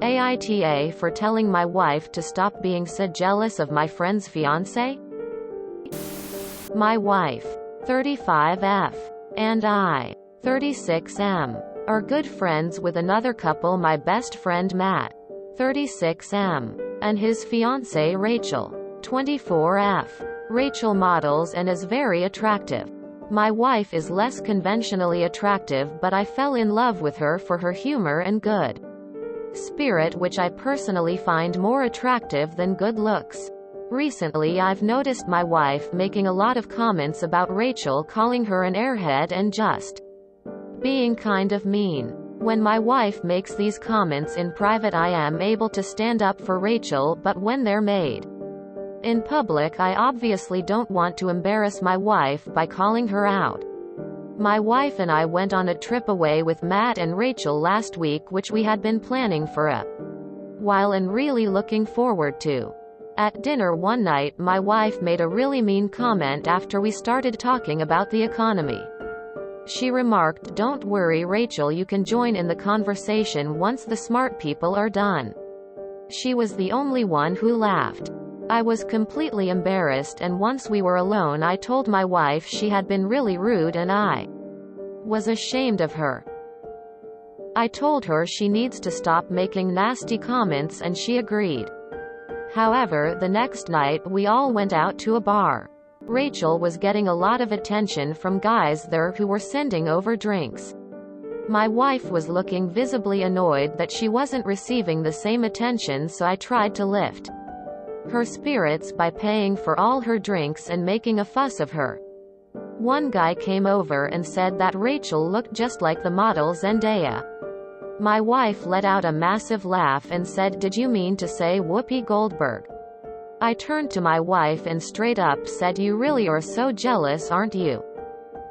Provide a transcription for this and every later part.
AITA for telling my wife to stop being so jealous of my friend's fiance? My wife, 35F, and I, 36M, are good friends with another couple, my best friend Matt, 36M, and his fiancée Rachel, 24F. Rachel models and is very attractive. My wife is less conventionally attractive, but I fell in love with her for her humor and good spirit, which I personally find more attractive than good looks. Recently I've noticed my wife making a lot of comments about Rachel, calling her an airhead and just being kind of mean. When my wife makes these comments in private I am able to stand up for Rachel, but when they're made in public I obviously don't want to embarrass my wife by calling her out. My wife and I went on a trip away with Matt and Rachel last week, which we had been planning for a while and really looking forward to. At dinner one night my wife made a really mean comment after we started talking about the economy. She remarked, "Don't worry Rachel, you can join in the conversation once the smart people are done." She was the only one who laughed. I was completely embarrassed, and once we were alone I told my wife she had been really rude and I was ashamed of her. I told her she needs to stop making nasty comments and she agreed. However, the next night we all went out to a bar. Rachel was getting a lot of attention from guys there who were sending over drinks. My wife was looking visibly annoyed that she wasn't receiving the same attention, so I tried to lift her spirits by paying for all her drinks and making a fuss of her. One guy came over and said that Rachel looked just like the model Zendaya. My wife let out a massive laugh and said, "Did you mean to say Whoopi Goldberg?" I turned to my wife and straight up said, "You really are so jealous, aren't you?"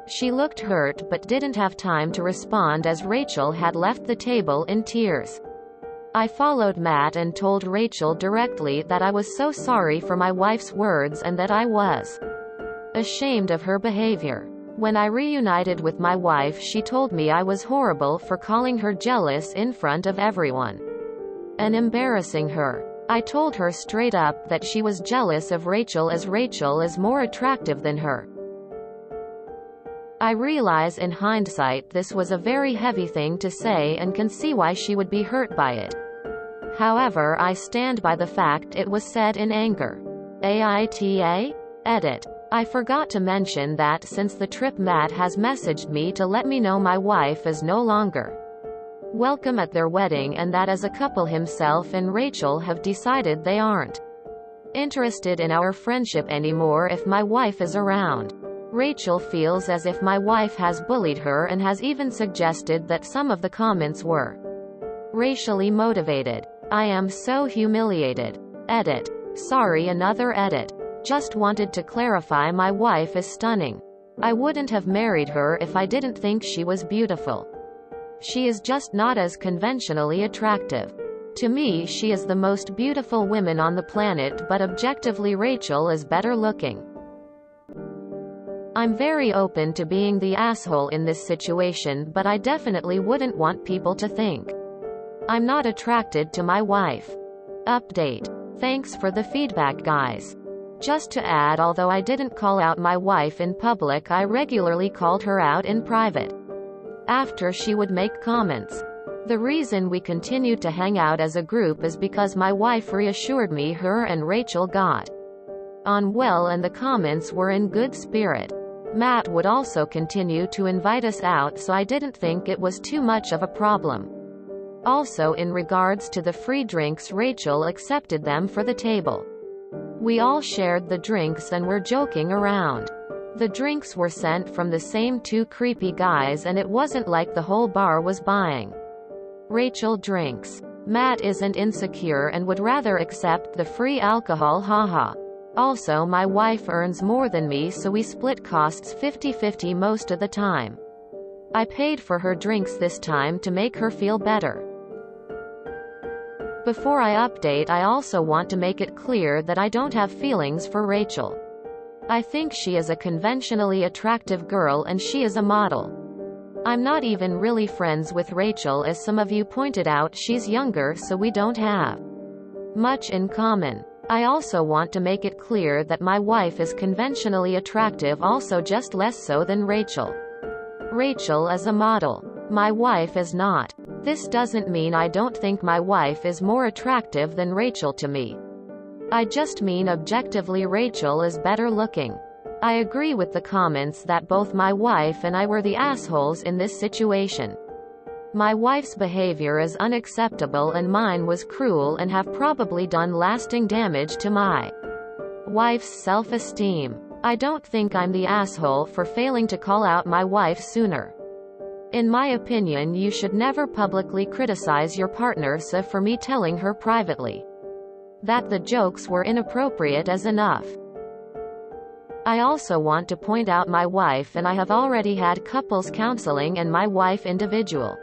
She looked hurt but didn't have time to respond as Rachel had left the table in tears. I followed Matt and told Rachel directly that I was so sorry for my wife's words and that I was ashamed of her behavior. When I reunited with my wife she told me I was horrible for calling her jealous in front of everyone and embarrassing her. I told her straight up that she was jealous of Rachel as Rachel is more attractive than her. I realize in hindsight this was a very heavy thing to say and can see why she would be hurt by it. However, I stand by the fact it was said in anger. AITA? Edit. I forgot to mention that since the trip Matt has messaged me to let me know my wife is no longer welcome at their wedding and that as a couple himself and Rachel have decided they aren't interested in our friendship anymore if my wife is around. Rachel feels as if my wife has bullied her and has even suggested that some of the comments were racially motivated. I am so humiliated. Edit. Sorry, another edit. Just wanted to clarify my wife is stunning. I wouldn't have married her if I didn't think she was beautiful. She is just not as conventionally attractive. To me she is the most beautiful woman on the planet, but objectively Rachel is better looking. I'm very open to being the asshole in this situation, but I definitely wouldn't want people to think I'm not attracted to my wife. Update. Thanks for the feedback, guys. Just to add, although I didn't call out my wife in public, I regularly called her out in private after she would make comments. The reason we continued to hang out as a group is because my wife reassured me her and Rachel got on well and the comments were in good spirit. Matt would also continue to invite us out, so I didn't think it was too much of a problem. Also, in regards to the free drinks, Rachel accepted them for the table. We all shared the drinks and were joking around. The drinks were sent from the same two creepy guys and it wasn't like the whole bar was buying Rachel drinks. Matt isn't insecure and would rather accept the free alcohol, haha. Also, my wife earns more than me, so we split costs 50-50 most of the time. I paid for her drinks this time to make her feel better. Before I update, I also want to make it clear that I don't have feelings for Rachel. I think she is a conventionally attractive girl and she is a model. I'm not even really friends with Rachel, as some of you pointed out. She's younger, so we don't have much in common. I also want to make it clear that my wife is conventionally attractive, also just less so than Rachel. Rachel is a model. My wife is not. This doesn't mean I don't think my wife is more attractive than Rachel to me. I just mean objectively Rachel is better looking. I agree with the comments that both my wife and I were the assholes in this situation. My wife's behavior is unacceptable and mine was cruel and have probably done lasting damage to my wife's self-esteem. I don't think I'm the asshole for failing to call out my wife sooner. In my opinion, you should never publicly criticize your partner, so for me telling her privately that the jokes were inappropriate is enough. I also want to point out my wife and I have already had couples counseling and my wife individual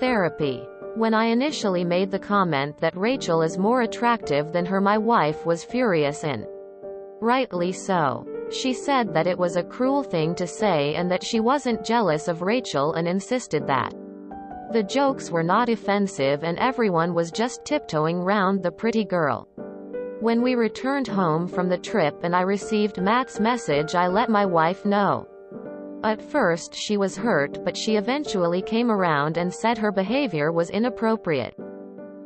therapy. When I initially made the comment that Rachel is more attractive than her, my wife was furious, and rightly so. She said that it was a cruel thing to say and that she wasn't jealous of Rachel, and insisted that the jokes were not offensive and everyone was just tiptoeing round the pretty girl. When we returned home from the trip and I received Matt's message, I let my wife know. At first she was hurt, but she eventually came around and said her behavior was inappropriate.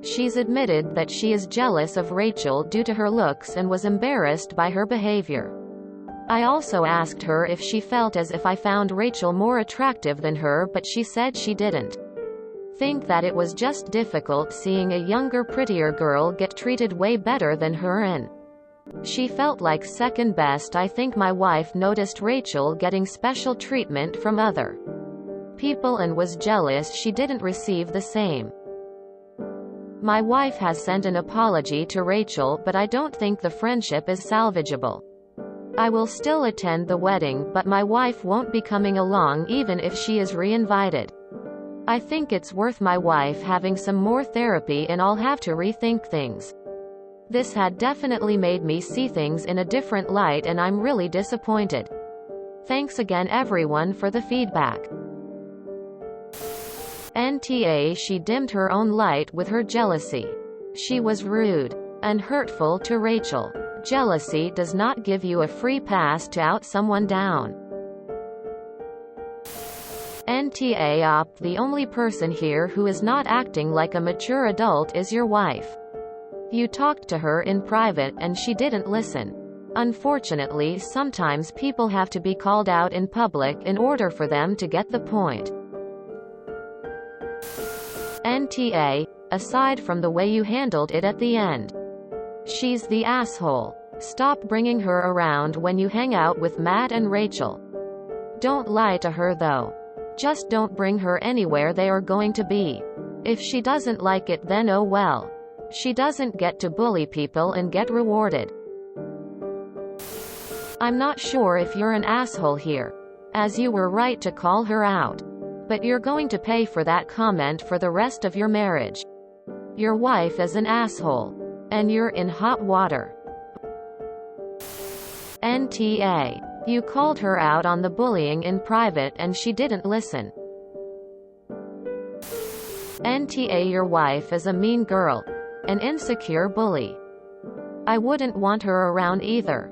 She's admitted that she is jealous of Rachel due to her looks and was embarrassed by her behavior. I also asked her if she felt as if I found Rachel more attractive than her, but she said she didn't think that. It was just difficult seeing a younger, prettier girl get treated way better than her, and she felt like second best. I think my wife noticed Rachel getting special treatment from other people and was jealous she didn't receive the same. My wife has sent an apology to Rachel, but I don't think the friendship is salvageable. I will still attend the wedding, but my wife won't be coming along even if she is re-invited. I think it's worth my wife having some more therapy and I'll have to rethink things. This had definitely made me see things in a different light and I'm really disappointed. Thanks again everyone for the feedback. NTA She dimmed her own light with her jealousy. She was rude and hurtful to Rachel. Jealousy does not give you a free pass to out someone down. NTA Op. The only person here who is not acting like a mature adult is your wife. You talked to her in private and she didn't listen. Unfortunately, sometimes people have to be called out in public in order for them to get the point. NTA, aside from the way you handled it at the end, she's the asshole. Stop bringing her around when you hang out with Matt and Rachel. Don't lie to her though. Just don't bring her anywhere they are going to be. If she doesn't like it, then oh well. She doesn't get to bully people and get rewarded. I'm not sure if you're an asshole here, as you were right to call her out. But you're going to pay for that comment for the rest of your marriage. Your wife is an asshole. And you're in hot water. NTA. You called her out on the bullying in private and she didn't listen. NTA. Your wife is a mean girl. An insecure bully. I wouldn't want her around either.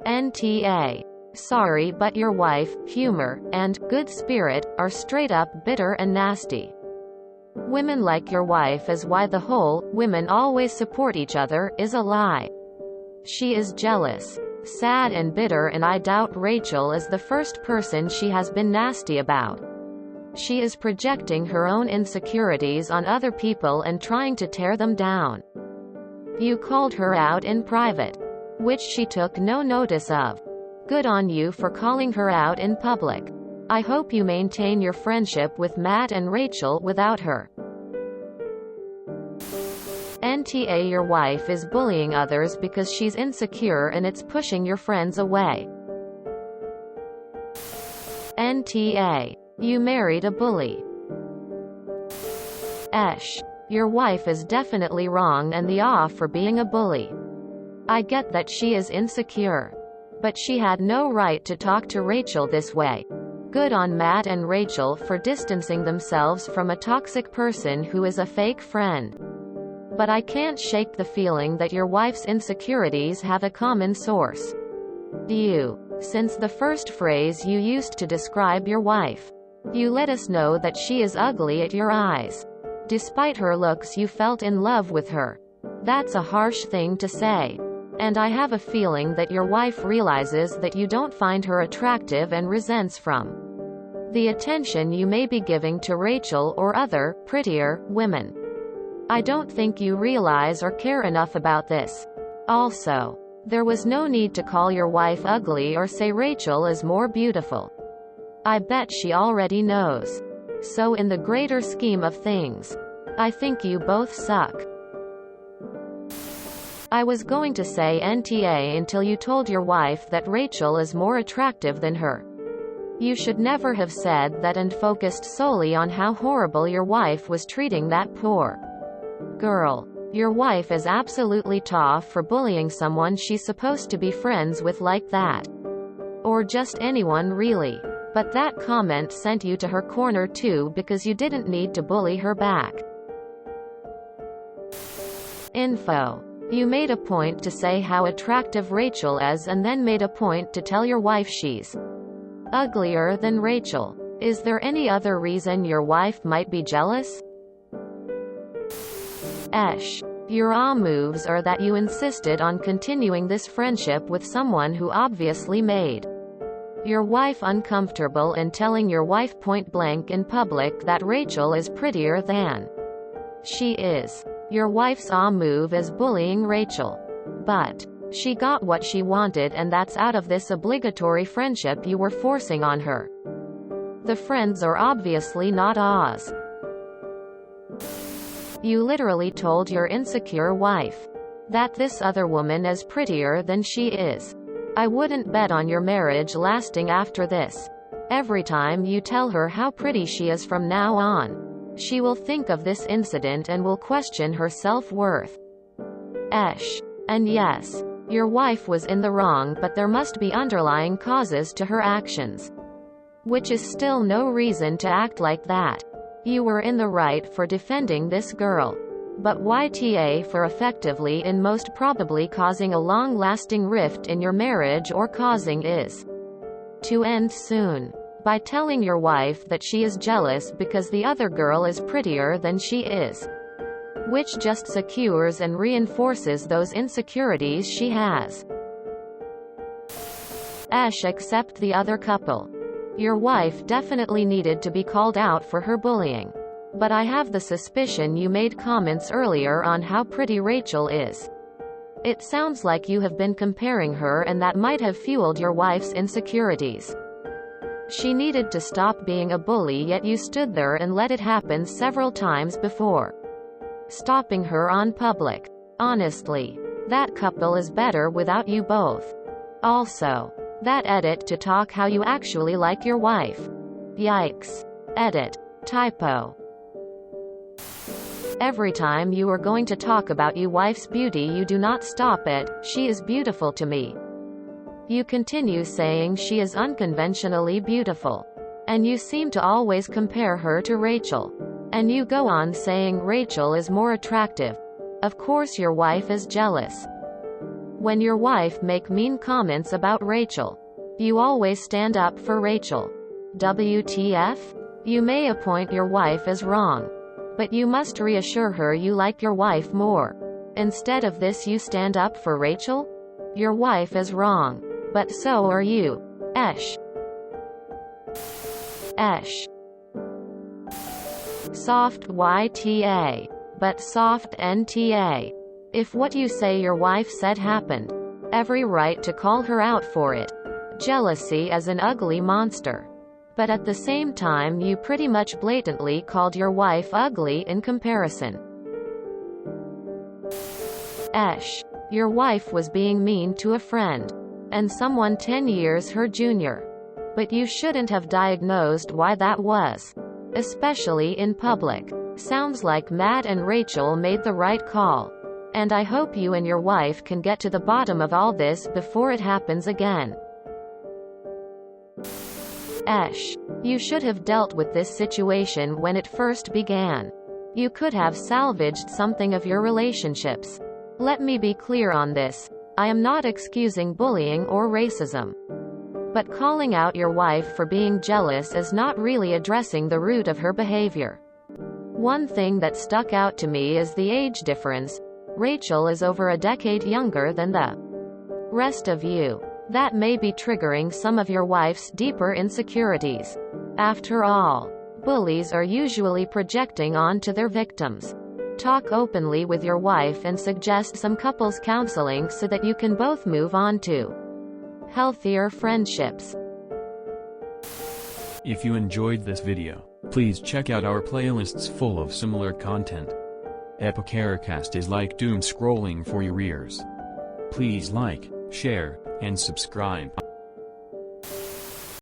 NTA. Sorry, but your wife, humor, and good spirit are straight up bitter and nasty. Women like your wife is why the whole women always support each other is a lie. She is jealous, sad and bitter, and I doubt Rachel is the first person she has been nasty about. She is projecting her own insecurities on other people and trying to tear them down. You called her out in private, which she took no notice of. Good on you for calling her out in public. I hope you maintain your friendship with Matt and Rachel without her. NTA. Your wife is bullying others because she's insecure and it's pushing your friends away. NTA. You married a bully. Your wife is definitely wrong and the off for being a bully. I get that she is insecure. But she had no right to talk to Rachel this way. Good on Matt and Rachel for distancing themselves from a toxic person who is a fake friend. But I can't shake the feeling that your wife's insecurities have a common source. You. Since the first phrase you used to describe your wife. You let us know that she is ugly at your eyes. Despite her looks, you felt in love with her. That's a harsh thing to say. And I have a feeling that your wife realizes that you don't find her attractive and resents from the attention you may be giving to Rachel or other, prettier, women. I don't think you realize or care enough about this. Also, there was no need to call your wife ugly or say Rachel is more beautiful. I bet she already knows. So in the greater scheme of things, I think you both suck. I was going to say NTA until you told your wife that Rachel is more attractive than her. You should never have said that and focused solely on how horrible your wife was treating that poor girl. Your wife is absolutely tough for bullying someone she's supposed to be friends with like that. Or just anyone really. But that comment sent you to her corner too because you didn't need to bully her back. Info. You made a point to say how attractive Rachel is and then made a point to tell your wife she's uglier than Rachel. Is there any other reason your wife might be jealous? Your moves are that you insisted on continuing this friendship with someone who obviously made your wife uncomfortable and telling your wife point blank in public that Rachel is prettier than she is. Your wife's move is bullying Rachel. But she got what she wanted, and that's out of this obligatory friendship you were forcing on her. The friends are obviously not Oz. You literally told your insecure wife that this other woman is prettier than she is. I wouldn't bet on your marriage lasting after this. Every time you tell her how pretty she is from now on, she will think of this incident and will question her self-worth. And yes, your wife was in the wrong, but there must be underlying causes to her actions. Which is still no reason to act like that. You were in the right for defending this girl. But YTA for effectively and most probably causing a long-lasting rift in your marriage or causing is to end soon. By telling your wife that she is jealous because the other girl is prettier than she is. Which just secures and reinforces those insecurities she has. Except the other couple. Your wife definitely needed to be called out for her bullying. But I have the suspicion you made comments earlier on how pretty Rachel is. It sounds like you have been comparing her, and that might have fueled your wife's insecurities. She needed to stop being a bully, yet you stood there and let it happen several times before stopping her on public. Honestly, that couple is better without you both. Also, that edit to talk how you actually like your wife. Yikes. Edit. Typo. Every time you are going to talk about your wife's beauty, you do not stop it. She is beautiful to me. You continue saying she is unconventionally beautiful. And you seem to always compare her to Rachel. And you go on saying Rachel is more attractive. Of course your wife is jealous. When your wife make mean comments about Rachel, you always stand up for Rachel. WTF? You may appoint your wife as wrong. But you must reassure her you like your wife more. Instead of this, you stand up for Rachel? Your wife is wrong. But so are you. Soft YTA. But soft NTA. If what you say your wife said happened, every right to call her out for it. Jealousy as an ugly monster. But at the same time you pretty much blatantly called your wife ugly in comparison. Your wife was being mean to a friend. And someone 10 years her junior. But you shouldn't have diagnosed why that was. Especially in public. Sounds like Matt and Rachel made the right call. And I hope you and your wife can get to the bottom of all this before it happens again. You should have dealt with this situation when it first began. You could have salvaged something of your relationships. Let me be clear on this. I am not excusing bullying or racism. But calling out your wife for being jealous is not really addressing the root of her behavior. One thing that stuck out to me is the age difference. Rachel is over a decade younger than the rest of you. That may be triggering some of your wife's deeper insecurities. After all, bullies are usually projecting onto their victims. Talk openly with your wife and suggest some couples counseling so that you can both move on to healthier friendships. If you enjoyed this video, please check out our playlists full of similar content. AmITheAsshole is like doom scrolling for your ears. Please like, share, and subscribe.